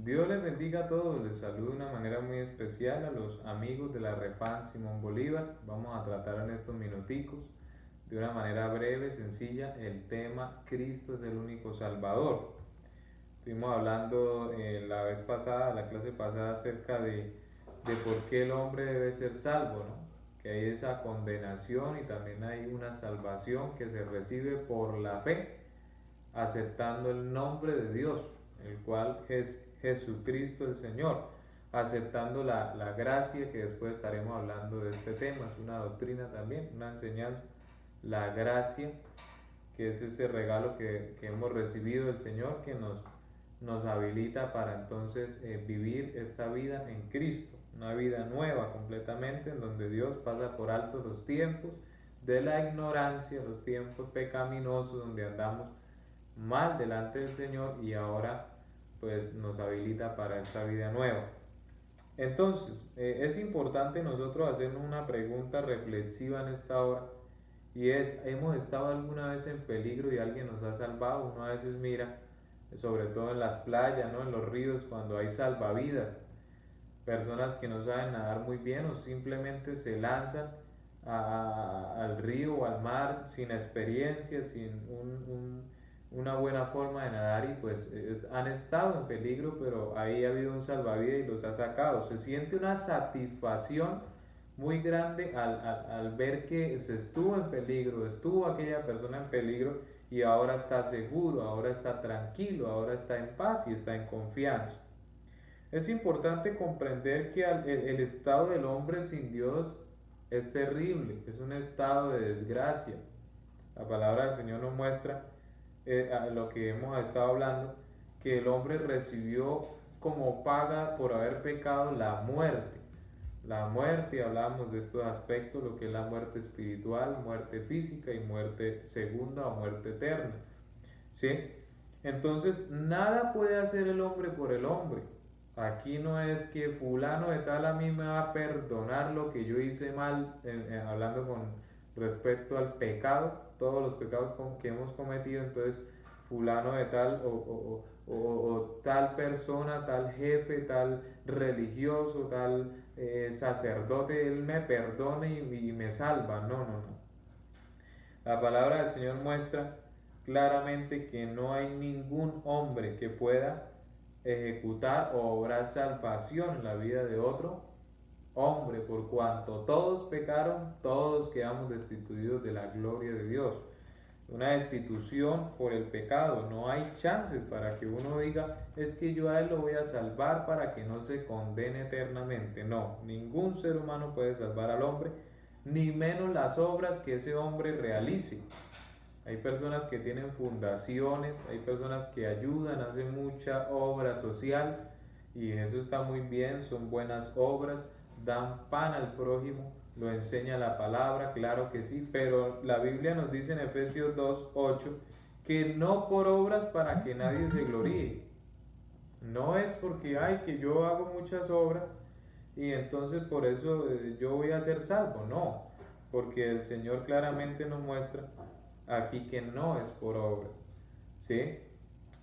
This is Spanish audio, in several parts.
Dios les bendiga a todos, les saludo de una manera muy especial a los amigos de la Refan Simón Bolívar. Vamos a tratar en estos minuticos, de una manera breve, sencilla, el tema Cristo es el único Salvador. Estuvimos hablando la vez pasada, la clase pasada, acerca de por qué el hombre debe ser salvo, ¿no? Que hay esa condenación y también hay una salvación que se recibe por la fe, aceptando el nombre de Dios, el cual es Jesucristo el Señor, aceptando la gracia, que después estaremos hablando de este tema, es una doctrina también, una enseñanza, la gracia, que es ese regalo que hemos recibido del Señor, que nos habilita para entonces vivir esta vida en Cristo, una vida nueva completamente, en donde Dios pasa por alto los tiempos de la ignorancia, los tiempos pecaminosos donde andamos mal delante del Señor, y ahora pues nos habilita para esta vida nueva. Entonces, es importante nosotros hacernos una pregunta reflexiva en esta hora, y es: ¿hemos estado alguna vez en peligro y alguien nos ha salvado? Uno a veces mira, sobre todo en las playas, ¿no? En los ríos, cuando hay salvavidas, personas que no saben nadar muy bien o simplemente se lanzan al río o al mar sin experiencia, sin una buena forma de nadar, y pues han estado en peligro, pero ahí ha habido un salvavidas y los ha sacado. Se siente una satisfacción muy grande al ver que se estuvo en peligro, estuvo aquella persona en peligro y ahora está seguro, ahora está tranquilo, ahora está en paz y está en confianza. Es importante comprender que el estado del hombre sin Dios es terrible, es un estado de desgracia. La palabra del Señor nos muestra lo que hemos estado hablando, que el hombre recibió como paga por haber pecado la muerte. La muerte, hablamos de estos aspectos, lo que es la muerte espiritual, muerte física y muerte segunda o muerte eterna. ¿Sí? Entonces, nada puede hacer el hombre por el hombre. Aquí no es que fulano de tal a mí me va a perdonar lo que yo hice mal, hablando con respecto al pecado, todos los pecados que hemos cometido. Entonces fulano de tal o tal persona, tal jefe, tal religioso, tal sacerdote, él me perdona y me salva. No, no, no. La palabra del Señor muestra claramente que no hay ningún hombre que pueda ejecutar o obrar salvación en la vida de otro hombre, por cuanto todos pecaron, todos quedamos destituidos de la gloria de Dios. Una destitución por el pecado, no hay chances para que uno diga: es que yo a él lo voy a salvar para que no se condene eternamente. No, ningún ser humano puede salvar al hombre, ni menos las obras que ese hombre realice. Hay personas que tienen fundaciones, hay personas que ayudan, hacen mucha obra social, y eso está muy bien, son buenas obras, dan pan al prójimo, lo enseña la palabra, claro que sí, pero la Biblia nos dice en Efesios 2:8 que no por obras para que nadie se gloríe. No es porque que yo hago muchas obras y entonces por eso yo voy a ser salvo. No, porque el Señor claramente nos muestra aquí que no es por obras. ¿Sí?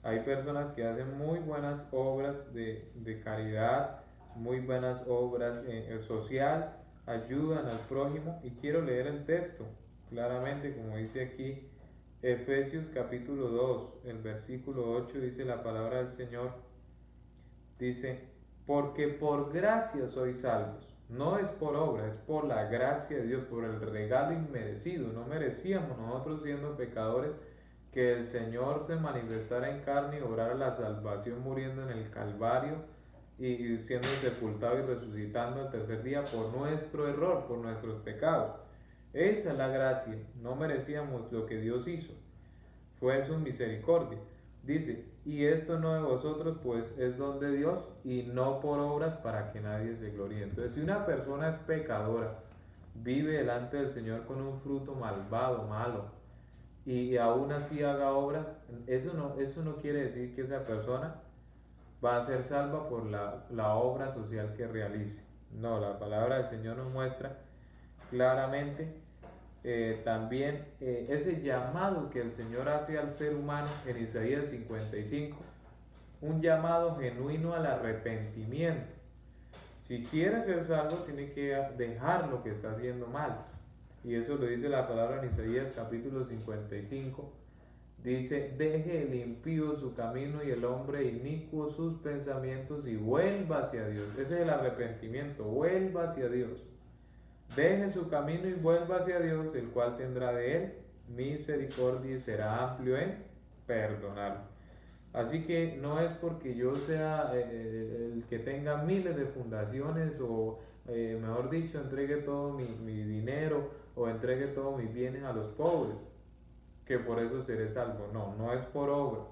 Hay personas que hacen muy buenas obras de caridad, muy buenas obras social, ayudan al prójimo, y quiero leer el texto claramente, como dice aquí Efesios capítulo 2, el versículo 8, dice la palabra del Señor. Dice: porque por gracia sois salvos. No es por obra, es por la gracia de Dios, por el regalo inmerecido. No merecíamos nosotros, siendo pecadores, que el Señor se manifestara en carne y obrara la salvación muriendo en el Calvario y siendo sepultado y resucitando al tercer día por nuestro error, por nuestros pecados. Esa es la gracia. No merecíamos lo que Dios hizo, fue su misericordia. Dice: y esto no de vosotros, pues es don de Dios, y no por obras para que nadie se gloríe. Entonces, si una persona es pecadora, vive delante del Señor con un fruto malvado, malo, y aún así haga obras, eso no quiere decir que esa persona va a ser salva por la obra social que realice. No, la palabra del Señor nos muestra claramente también ese llamado que el Señor hace al ser humano en Isaías 55, un llamado genuino al arrepentimiento. Si quiere ser salvo, tiene que dejar lo que está haciendo mal. Y eso lo dice la palabra en Isaías capítulo 55. Dice: deje el impío su camino y el hombre inicuo sus pensamientos y vuelva hacia Dios. Ese es el arrepentimiento, vuelva hacia Dios. Deje su camino y vuelva hacia Dios, el cual tendrá de él misericordia y será amplio en perdonar. Así que no es porque yo sea el que tenga miles de fundaciones o, mejor dicho, entregue todo mi dinero o entregue todos mis bienes a los pobres, que por eso seré salvo. No, no es por obras,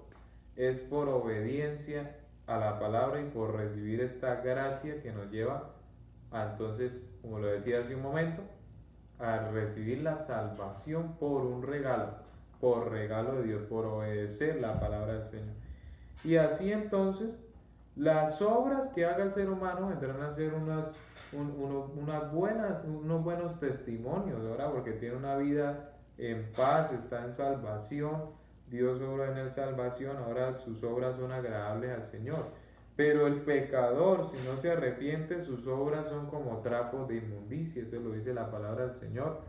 es por obediencia a la palabra y por recibir esta gracia que nos lleva a, entonces, como lo decía hace un momento, a recibir la salvación por un regalo, por regalo de Dios, por obedecer la palabra del Señor. Y así entonces las obras que haga el ser humano vendrán a ser unos buenos testimonios, ¿verdad? Porque tiene una vida en paz, está en salvación, Dios obra en él salvación, ahora sus obras son agradables al Señor. Pero el pecador, si no se arrepiente, sus obras son como trapos de inmundicia, eso lo dice la palabra del Señor,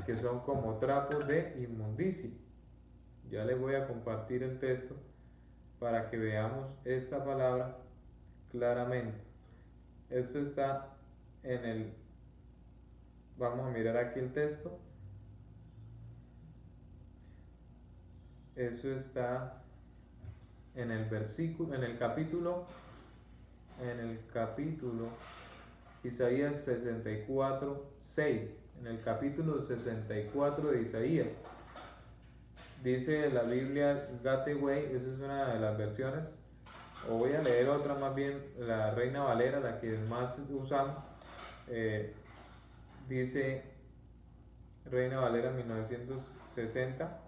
que son como trapos de inmundicia. Ya les voy a compartir el texto para que veamos esta palabra claramente. Esto está en el, vamos a mirar aquí el texto. Eso está en el versículo, en el capítulo Isaías 64, 6. En el capítulo 64 de Isaías. Dice la Biblia Gateway, esa es una de las versiones, o voy a leer otra más bien, la Reina Valera, la que más usamos. Dice Reina Valera 1960,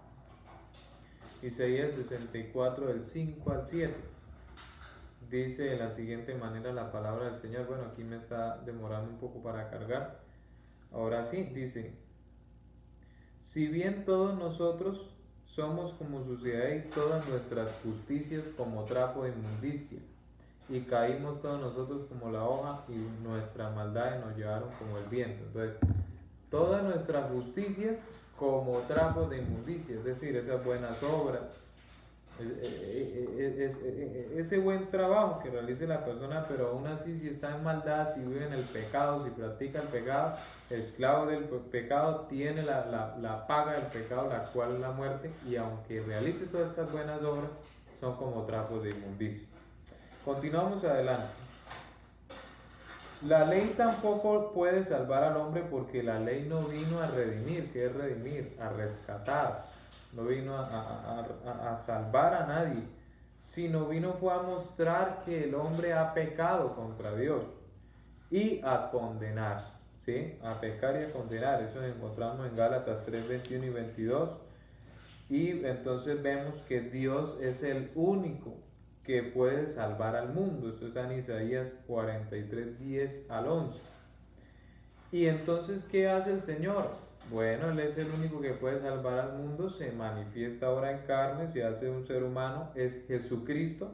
Isaías 64 del 5 al 7. Dice de la siguiente manera la palabra del Señor. Bueno, aquí me está demorando un poco para cargar. Ahora sí, dice: si bien todos nosotros somos como suciedad y todas nuestras justicias como trapo de inmundicia, y caímos todos nosotros como la hoja, y nuestras maldades nos llevaron como el viento. Entonces, todas nuestras justicias como trapos de inmundicia, es decir, esas buenas obras, ese buen trabajo que realice la persona, pero aún así, si está en maldad, si vive en el pecado, si practica el pecado, el esclavo del pecado tiene la paga del pecado, la cual es la muerte, y aunque realice todas estas buenas obras, son como trapos de inmundicia. Continuamos adelante. La ley tampoco puede salvar al hombre, porque la ley no vino a redimir. ¿Qué es redimir? A rescatar. No vino a salvar a nadie, sino vino fue a mostrar que el hombre ha pecado contra Dios y a condenar, ¿sí? A pecar y a condenar. Eso lo encontramos en Gálatas 3, 21 y 22. Y entonces vemos que Dios es el único que puede salvar al mundo. Esto está en Isaías 43, 10 al 11. Y entonces, ¿qué hace el Señor? Bueno, Él es el único que puede salvar al mundo, se manifiesta ahora en carne, se hace un ser humano, es Jesucristo.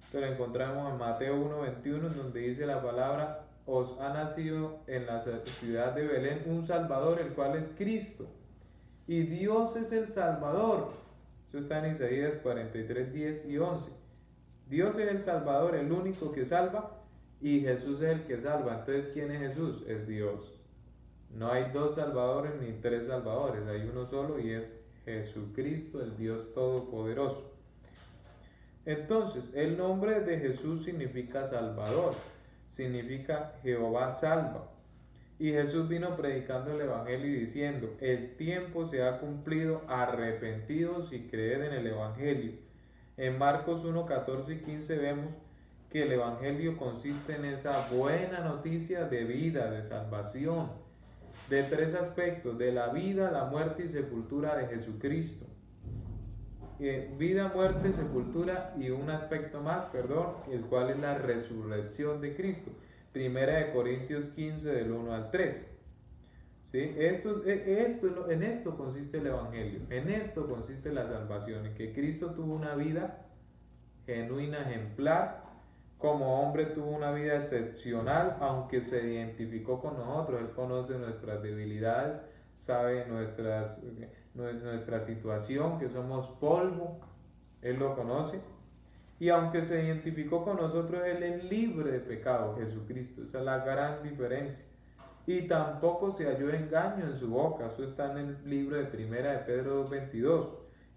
Esto lo encontramos en Mateo 1:21, en donde dice la palabra: os ha nacido en la ciudad de Belén un Salvador, el cual es Cristo. Y Dios es el Salvador. Eso está en Isaías 43, 10 y 11. Dios es el Salvador, el único que salva, y Jesús es el que salva. Entonces, ¿quién es Jesús? Es Dios. No hay dos salvadores ni tres salvadores, hay uno solo, y es Jesucristo, el Dios Todopoderoso. Entonces, el nombre de Jesús significa Salvador, significa Jehová salva. Y Jesús vino predicando el Evangelio y diciendo: el tiempo se ha cumplido, arrepentidos y creed en el Evangelio. En Marcos 1, 14 y 15 vemos que el Evangelio consiste en esa buena noticia de vida, de salvación, de tres aspectos: de la vida, la muerte y sepultura de Jesucristo. Vida, muerte, sepultura y un aspecto más, el cual es la resurrección de Cristo. Primera de Corintios 15 del 1 al 3. ¿Sí? En esto consiste el Evangelio, en esto consiste la salvación, en que Cristo tuvo una vida genuina, ejemplar. Como hombre tuvo una vida excepcional, aunque se identificó con nosotros. Él conoce nuestras debilidades, sabe nuestra situación, que somos polvo. Él lo conoce. Y aunque se identificó con nosotros, Él es libre de pecado, Jesucristo. Esa es la gran diferencia. Y tampoco se halló engaño en su boca. Eso está en el libro de Primera de Pedro 2:22.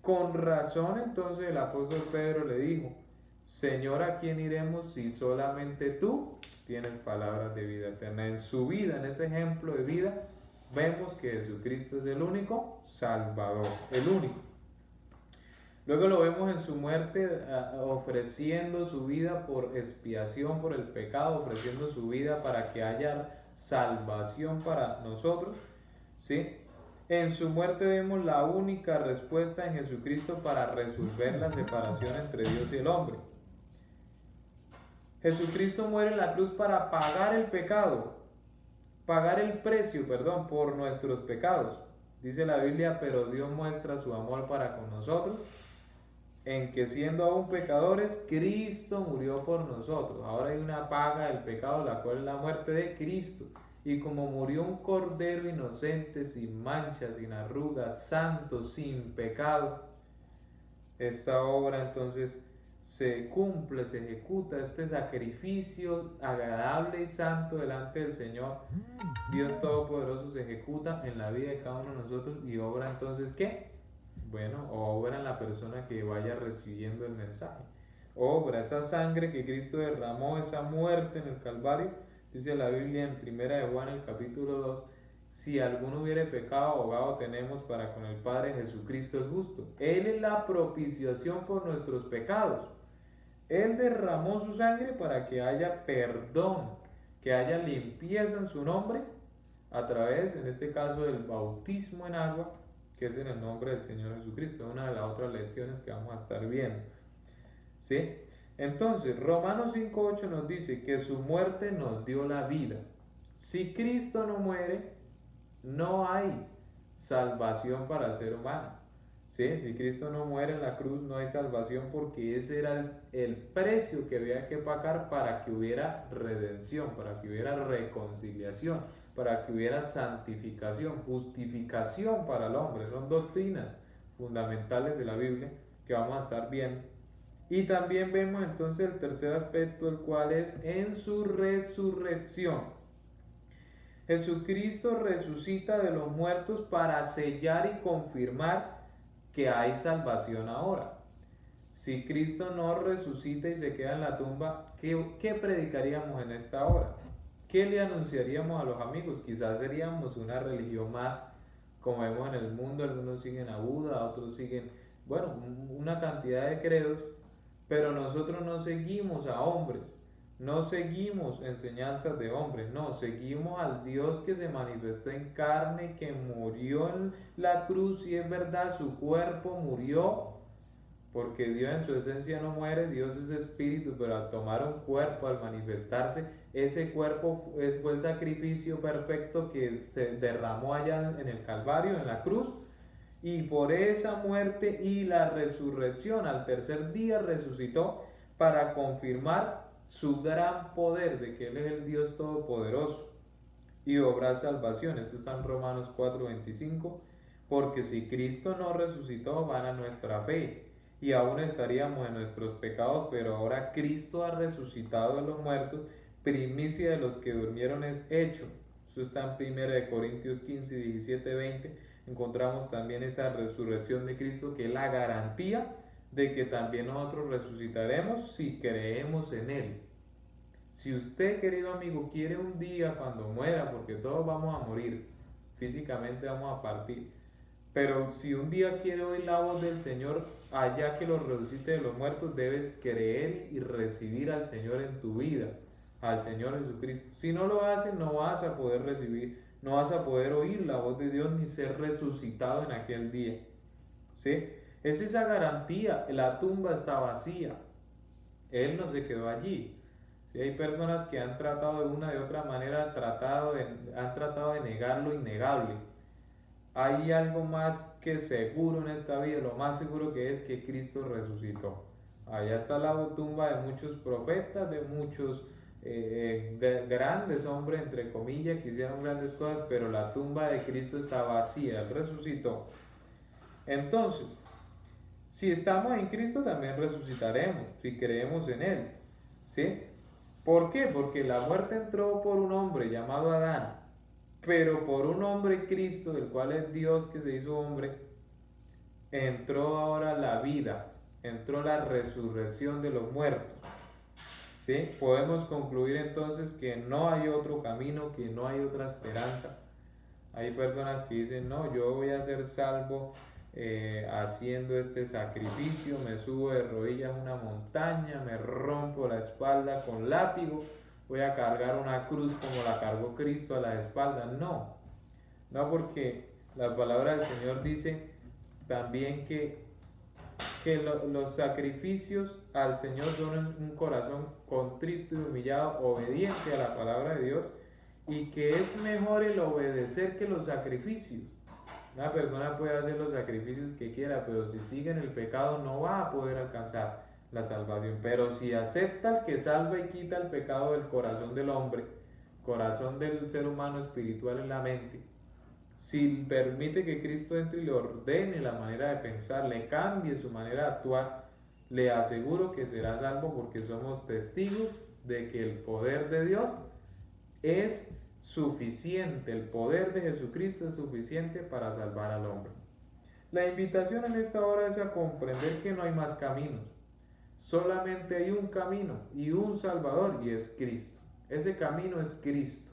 Con razón entonces el apóstol Pedro le dijo: Señor, ¿a quién iremos si solamente tú tienes palabras de vida eterna? En su vida, en ese ejemplo de vida, vemos que Jesucristo es el único Salvador, el único. Luego lo vemos en su muerte ofreciendo su vida por expiación por el pecado, ofreciendo su vida para que haya salvación para nosotros, ¿sí? En su muerte vemos la única respuesta en Jesucristo para resolver la separación entre Dios y el hombre. Jesucristo muere en la cruz para pagar el precio, por nuestros pecados. Dice la Biblia: pero Dios muestra su amor para con nosotros, en que siendo aún pecadores, Cristo murió por nosotros. Ahora hay una paga del pecado, la cual es la muerte de Cristo. Y como murió un cordero inocente, sin mancha, sin arrugas, santo, sin pecado, esta obra entonces se cumple, se ejecuta, este sacrificio agradable y santo delante del Señor. Dios Todopoderoso se ejecuta en la vida de cada uno de nosotros y obra entonces ¿qué? Bueno, obra en la persona que vaya recibiendo el mensaje. Obra esa sangre que Cristo derramó, esa muerte en el Calvario. Dice la Biblia en Primera de Juan, el capítulo 2: si alguno hubiere pecado, abogado tenemos para con el Padre, Jesucristo el justo. Él es la propiciación por nuestros pecados. Él derramó su sangre para que haya perdón, que haya limpieza en su nombre, a través, en este caso, del bautismo en agua, que es en el nombre del Señor Jesucristo. Una de las otras lecciones que vamos a estar viendo, ¿sí? Entonces, Romanos 5:8 nos dice que su muerte nos dio la vida. Si Cristo no muere, no hay salvación para el ser humano. ¿Sí? Si Cristo no muere en la cruz, no hay salvación, porque ese era el precio que había que pagar para que hubiera redención, para que hubiera reconciliación, para que hubiera santificación, justificación para el hombre. Son doctrinas fundamentales de la Biblia que vamos a estar viendo. Y también vemos entonces el tercer aspecto, el cual es en su resurrección. Jesucristo resucita de los muertos para sellar y confirmar que hay salvación ahora. Si Cristo no resucita y se queda en la tumba, ¿qué predicaríamos en esta hora? ¿Qué le anunciaríamos a los amigos? Quizás seríamos una religión más, como vemos en el mundo. Algunos siguen a Buda, otros siguen, bueno, una cantidad de credos, pero nosotros no seguimos a hombres, no seguimos enseñanzas de hombres, no, seguimos al Dios que se manifestó en carne, que murió en la cruz, y es verdad, su cuerpo murió, porque Dios en su esencia no muere, Dios es espíritu, pero al tomar un cuerpo, al manifestarse, ese cuerpo fue el sacrificio perfecto que se derramó allá en el Calvario, en la cruz. Y por esa muerte y la resurrección, al tercer día resucitó para confirmar su gran poder de que Él es el Dios Todopoderoso y obrar salvación. Esto está en Romanos 4:25. Porque si Cristo no resucitó, vana nuestra fe, y aún estaríamos en nuestros pecados, pero ahora Cristo ha resucitado de los muertos, primicia de los que durmieron es hecho. Eso está en 1 Corintios 15, 17, 20. Encontramos también esa resurrección de Cristo, que es la garantía de que también nosotros resucitaremos si creemos en Él. Si usted, querido amigo, quiere un día cuando muera, porque todos vamos a morir, físicamente vamos a partir, pero si un día quiere oír la voz del Señor, allá que lo resucite de los muertos, debes creer y recibir al Señor en tu vida, al Señor Jesucristo. Si no lo haces, no vas a poder recibir, no vas a poder oír la voz de Dios ni ser resucitado en aquel día. ¿Sí? Es esa garantía. La tumba está vacía. Él no se quedó allí. ¿Sí? Hay personas que han tratado de una de otra manera, han tratado de negar lo innegable. Hay algo más que seguro en esta vida. Lo más seguro que es que Cristo resucitó. Allá está la tumba de muchos profetas, de muchos grandes hombres, entre comillas, que hicieron grandes cosas, pero la tumba de Cristo está vacía, Él resucitó. Entonces, si estamos en Cristo, también resucitaremos, si creemos en Él. ¿Sí? ¿Por qué? Porque la muerte entró por un hombre llamado Adán, pero por un hombre Cristo, el cual es Dios que se hizo hombre, entró ahora la vida, entró la resurrección de los muertos. ¿Sí? Podemos concluir entonces que no hay otro camino, que no hay otra esperanza. Hay personas que dicen, no, yo voy a ser salvo haciendo este sacrificio, me subo de rodillas a una montaña, me rompo la espalda con látigo, voy a cargar una cruz como la cargó Cristo a la espalda. No, no, porque la palabra del Señor dice también que los sacrificios al Señor son un corazón contrito y humillado, obediente a la palabra de Dios, y que es mejor el obedecer que los sacrificios. Una persona puede hacer los sacrificios que quiera, pero si sigue en el pecado no va a poder alcanzar la salvación. Pero si acepta el que salva y quita el pecado del corazón del hombre, corazón del ser humano espiritual en la mente, si permite que Cristo entre y le ordene la manera de pensar, le cambie su manera de actuar, le aseguro que será salvo, porque somos testigos de que el poder de Dios es suficiente, el poder de Jesucristo es suficiente para salvar al hombre. La invitación en esta hora es a comprender que no hay más caminos, solamente hay un camino y un Salvador, y es Cristo. Ese camino es Cristo.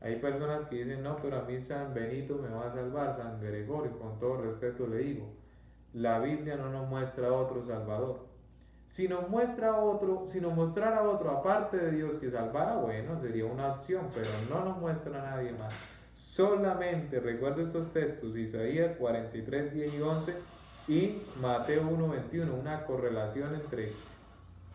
Hay personas que dicen, no, pero a mí San Benito me va a salvar, San Gregorio, con todo respeto le digo, la Biblia no nos muestra otro Salvador. Si nos mostrara otro aparte de Dios que salvara, bueno, sería una opción, pero no nos muestra a nadie más. Solamente recuerda estos textos, Isaías 43, 10 y 11 y Mateo 1, 21, una correlación entre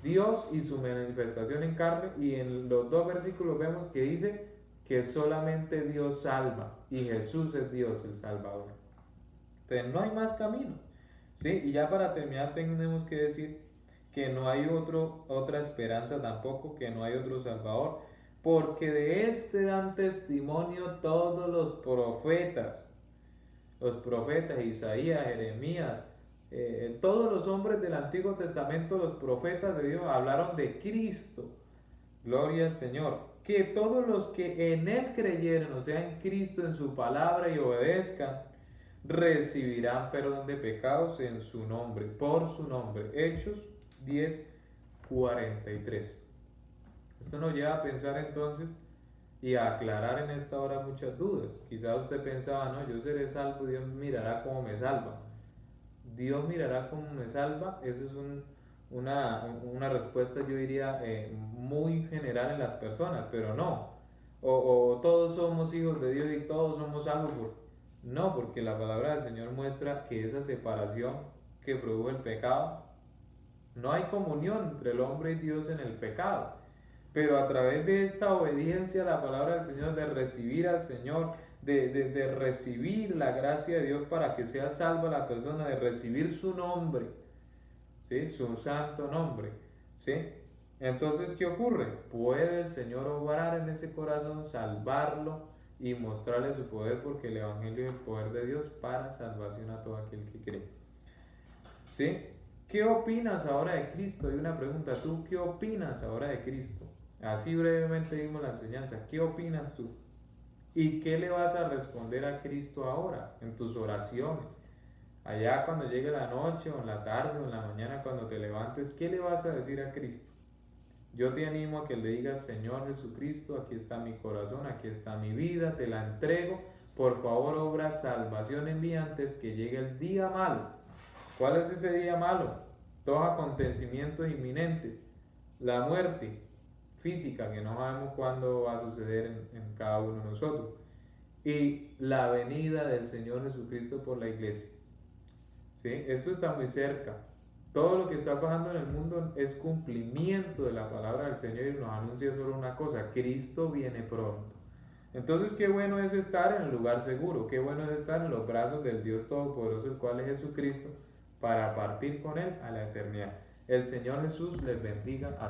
Dios y su manifestación en carne, y en los dos versículos vemos que dice que solamente Dios salva y Jesús es Dios el Salvador. Entonces no hay más camino. ¿Sí? Y ya para terminar tenemos que decir que no hay otra esperanza tampoco, que no hay otro Salvador, porque de este dan testimonio todos los profetas Isaías, Jeremías, todos los hombres del Antiguo Testamento, los profetas de Dios hablaron de Cristo. Gloria al Señor. Que todos los que en Él creyeron, o sea, en Cristo, en su palabra y obedezcan, recibirán perdón de pecados en su nombre, por su nombre. Hechos 10:43. Esto nos lleva a pensar entonces y a aclarar en esta hora muchas dudas. Quizás usted pensaba, no, yo seré salvo, Dios mirará cómo me salva. Dios mirará cómo me salva, eso es una respuesta, yo diría, muy general en las personas, pero no. O todos somos hijos de Dios y todos somos salvos. No, porque la palabra del Señor muestra que esa separación que produjo el pecado, no hay comunión entre el hombre y Dios en el pecado. Pero a través de esta obediencia a la palabra del Señor, de recibir al Señor, de recibir la gracia de Dios para que sea salva la persona, de recibir su nombre, ¿sí? Su santo nombre, ¿sí? Entonces, ¿qué ocurre? Puede el Señor obrar en ese corazón, salvarlo y mostrarle su poder, porque el Evangelio es el poder de Dios para salvación a todo aquel que cree. ¿Sí? ¿Qué opinas ahora de Cristo? Hay una pregunta, ¿tú qué opinas ahora de Cristo? Así brevemente dimos la enseñanza, ¿qué opinas tú? ¿Y qué le vas a responder a Cristo ahora en tus oraciones? Allá cuando llegue la noche o en la tarde o en la mañana cuando te levantes, ¿qué le vas a decir a Cristo? Yo te animo a que le digas, Señor Jesucristo, aquí está mi corazón, aquí está mi vida, te la entrego. Por favor, obra salvación en mí antes que llegue el día malo. ¿Cuál es ese día malo? Dos acontecimientos inminentes. La muerte física, que no sabemos cuándo va a suceder en cada uno de nosotros. Y la venida del Señor Jesucristo por la iglesia. ¿Sí? Eso está muy cerca. Todo lo que está pasando en el mundo es cumplimiento de la palabra del Señor, y nos anuncia solo una cosa: Cristo viene pronto. Entonces, qué bueno es estar en el lugar seguro, qué bueno es estar en los brazos del Dios Todopoderoso, el cual es Jesucristo, para partir con Él a la eternidad. El Señor Jesús les bendiga a